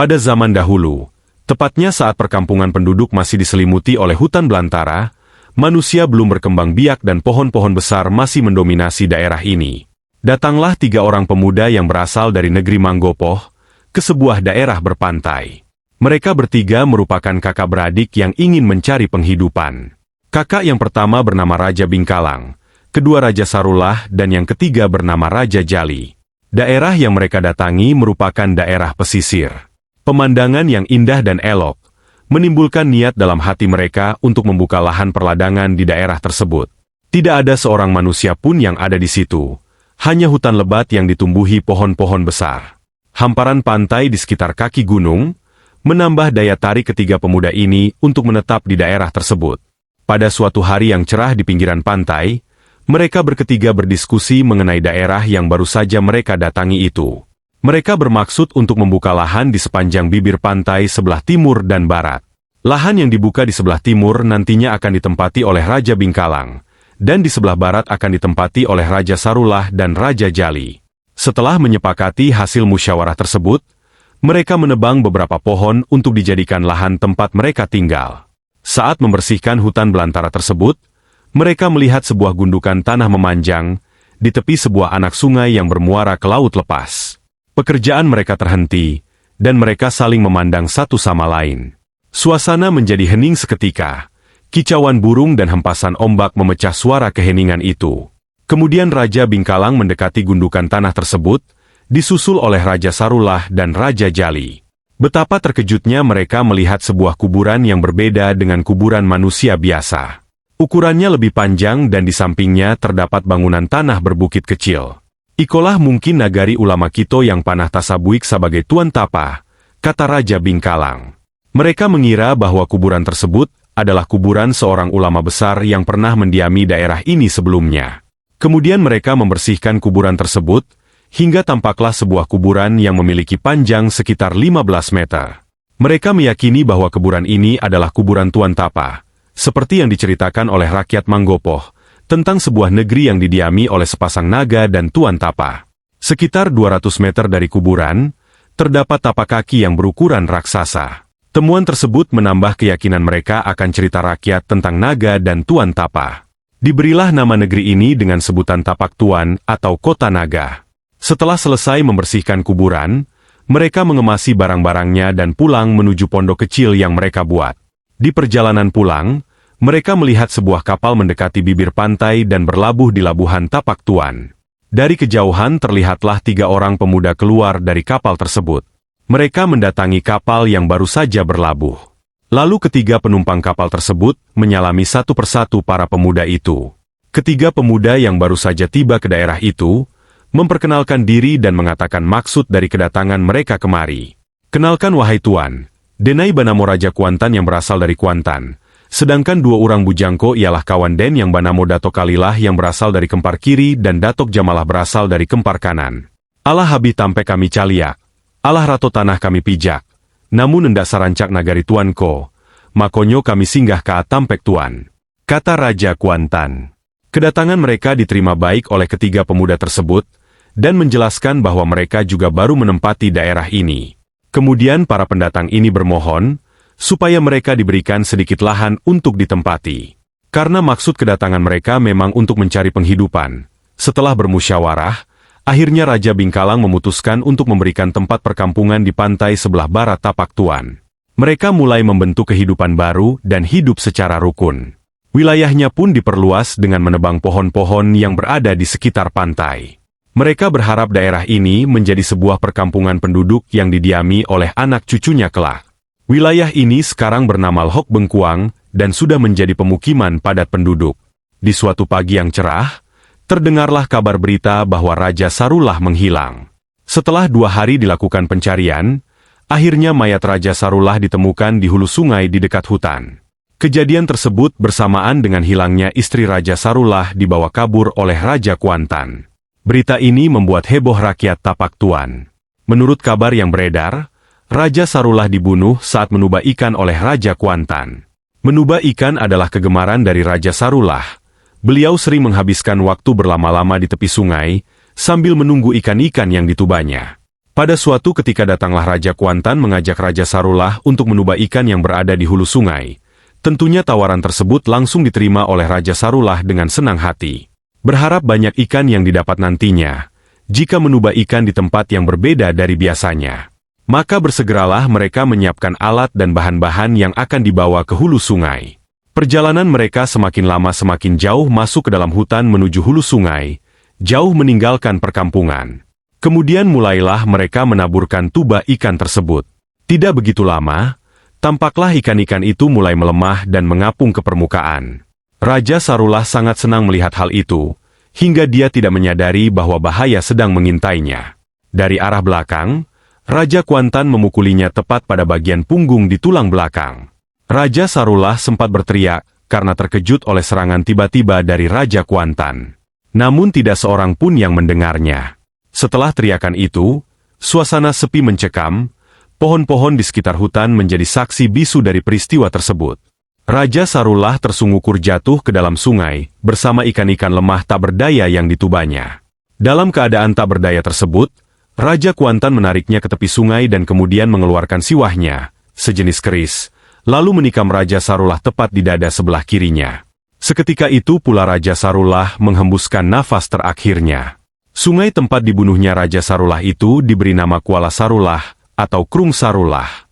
Pada zaman dahulu, tepatnya saat perkampungan penduduk masih diselimuti oleh hutan belantara, manusia belum berkembang biak dan pohon-pohon besar masih mendominasi daerah ini. Datanglah 3 orang pemuda yang berasal dari negeri Manggopoh ke sebuah daerah berpantai. Mereka bertiga merupakan kakak beradik yang ingin mencari penghidupan. Kakak yang pertama bernama Raja Bingkalang, kedua Raja Sarullah, dan yang ketiga bernama Raja Jali. Daerah yang mereka datangi merupakan daerah pesisir. Pemandangan yang indah dan elok menimbulkan niat dalam hati mereka untuk membuka lahan perladangan di daerah tersebut. Tidak ada seorang manusia pun yang ada di situ. Hanya hutan lebat yang ditumbuhi pohon-pohon besar. Hamparan pantai di sekitar kaki gunung menambah daya tarik ketiga pemuda ini untuk menetap di daerah tersebut. Pada suatu hari yang cerah di pinggiran pantai, mereka berketiga berdiskusi mengenai daerah yang baru saja mereka datangi itu. Mereka bermaksud untuk membuka lahan di sepanjang bibir pantai sebelah timur dan barat. Lahan yang dibuka di sebelah timur nantinya akan ditempati oleh Raja Bingkalang, dan di sebelah barat akan ditempati oleh Raja Sarullah dan Raja Jali. Setelah menyepakati hasil musyawarah tersebut, mereka menebang beberapa pohon untuk dijadikan lahan tempat mereka tinggal. Saat membersihkan hutan belantara tersebut, mereka melihat sebuah gundukan tanah memanjang di tepi sebuah anak sungai yang bermuara ke laut lepas. Pekerjaan mereka terhenti, dan mereka saling memandang satu sama lain. Suasana menjadi hening seketika. Kicauan burung dan hempasan ombak memecah suara keheningan itu. Kemudian Raja Bingkalang mendekati gundukan tanah tersebut, disusul oleh Raja Sarullah dan Raja Jali. Betapa terkejutnya mereka melihat sebuah kuburan yang berbeda dengan kuburan manusia biasa. Ukurannya lebih panjang dan di sampingnya terdapat bangunan tanah berbukit kecil. Ikolah mungkin nagari ulama Kito yang panah tasabuik sebagai Tuan Tapa, kata Raja Bingkalang. Mereka mengira bahwa kuburan tersebut adalah kuburan seorang ulama besar yang pernah mendiami daerah ini sebelumnya. Kemudian mereka membersihkan kuburan tersebut, hingga tampaklah sebuah kuburan yang memiliki panjang sekitar 15 meter. Mereka meyakini bahwa kuburan ini adalah kuburan Tuan Tapa, seperti yang diceritakan oleh rakyat Manggopoh, tentang sebuah negeri yang didiami oleh sepasang naga dan Tuan Tapa. Sekitar 200 meter dari kuburan, terdapat tapak kaki yang berukuran raksasa. Temuan tersebut menambah keyakinan mereka akan cerita rakyat tentang naga dan Tuan Tapa. Diberilah nama negeri ini dengan sebutan Tapak Tuan atau Kota Naga. Setelah selesai membersihkan kuburan, mereka mengemasi barang-barangnya dan pulang menuju pondok kecil yang mereka buat. Di perjalanan pulang, mereka melihat sebuah kapal mendekati bibir pantai dan berlabuh di labuhan Tapak Tuan. Dari kejauhan terlihatlah 3 orang pemuda keluar dari kapal tersebut. Mereka mendatangi kapal yang baru saja berlabuh. Lalu ketiga penumpang kapal tersebut menyalami satu persatu para pemuda itu. Ketiga pemuda yang baru saja tiba ke daerah itu, memperkenalkan diri dan mengatakan maksud dari kedatangan mereka kemari. Kenalkan wahai Tuan, Denai Banamo Raja Kuantan yang berasal dari Kuantan, sedangkan 2 orang bujangko ialah kawan Den yang Banamo Datok Kalilah yang berasal dari kempar kiri dan Datok Jamalah berasal dari kempar kanan. Allah Habih Tampe kami caliak. Allah Rato tanah kami pijak, namun hendak sarancak nagari Tuanko, makonyo kami singgah ke Tampek Tuan, kata Raja Kuantan. Kedatangan mereka diterima baik oleh ketiga pemuda tersebut, dan menjelaskan bahwa mereka juga baru menempati daerah ini. Kemudian para pendatang ini bermohon, supaya mereka diberikan sedikit lahan untuk ditempati. Karena maksud kedatangan mereka memang untuk mencari penghidupan. Setelah bermusyawarah, akhirnya Raja Bingkalang memutuskan untuk memberikan tempat perkampungan di pantai sebelah barat Tapak Tuan. Mereka mulai membentuk kehidupan baru dan hidup secara rukun. Wilayahnya pun diperluas dengan menebang pohon-pohon yang berada di sekitar pantai. Mereka berharap daerah ini menjadi sebuah perkampungan penduduk yang didiami oleh anak cucunya kelak. Wilayah ini sekarang bernama Lhok Bengkuang dan sudah menjadi pemukiman padat penduduk. Di suatu pagi yang cerah, terdengarlah kabar berita bahwa Raja Sarullah menghilang. Setelah 2 hari dilakukan pencarian, akhirnya mayat Raja Sarullah ditemukan di hulu sungai di dekat hutan. Kejadian tersebut bersamaan dengan hilangnya istri Raja Sarullah dibawa kabur oleh Raja Kuantan. Berita ini membuat heboh rakyat Tapak Tuan. Menurut kabar yang beredar, Raja Sarullah dibunuh saat menubah ikan oleh Raja Kuantan. Menubah ikan adalah kegemaran dari Raja Sarullah. Beliau sering menghabiskan waktu berlama-lama di tepi sungai, sambil menunggu ikan-ikan yang ditubahnya. Pada suatu ketika datanglah Raja Kuantan mengajak Raja Sarullah untuk menubah ikan yang berada di hulu sungai. Tentunya tawaran tersebut langsung diterima oleh Raja Sarullah dengan senang hati. Berharap banyak ikan yang didapat nantinya, jika menubah ikan di tempat yang berbeda dari biasanya. Maka bersegeralah mereka menyiapkan alat dan bahan-bahan yang akan dibawa ke hulu sungai. Perjalanan mereka semakin lama semakin jauh masuk ke dalam hutan menuju hulu sungai, jauh meninggalkan perkampungan. Kemudian mulailah mereka menaburkan tuba ikan tersebut. Tidak begitu lama, tampaklah ikan-ikan itu mulai melemah dan mengapung ke permukaan. Raja Sarullah sangat senang melihat hal itu, hingga dia tidak menyadari bahwa bahaya sedang mengintainya. Dari arah belakang, Raja Kuantan memukulinya tepat pada bagian punggung di tulang belakang. Raja Sarullah sempat berteriak karena terkejut oleh serangan tiba-tiba dari Raja Kuantan. Namun tidak seorang pun yang mendengarnya. Setelah teriakan itu, suasana sepi mencekam, pohon-pohon di sekitar hutan menjadi saksi bisu dari peristiwa tersebut. Raja Sarullah tersungkur jatuh ke dalam sungai, bersama ikan-ikan lemah tak berdaya yang ditubanya. Dalam keadaan tak berdaya tersebut, Raja Kuantan menariknya ke tepi sungai dan kemudian mengeluarkan siwahnya, sejenis keris, lalu menikam Raja Sarullah tepat di dada sebelah kirinya. Seketika itu pula Raja Sarullah menghembuskan nafas terakhirnya. Sungai tempat dibunuhnya Raja Sarullah itu diberi nama Kuala Sarullah atau Krung Sarullah.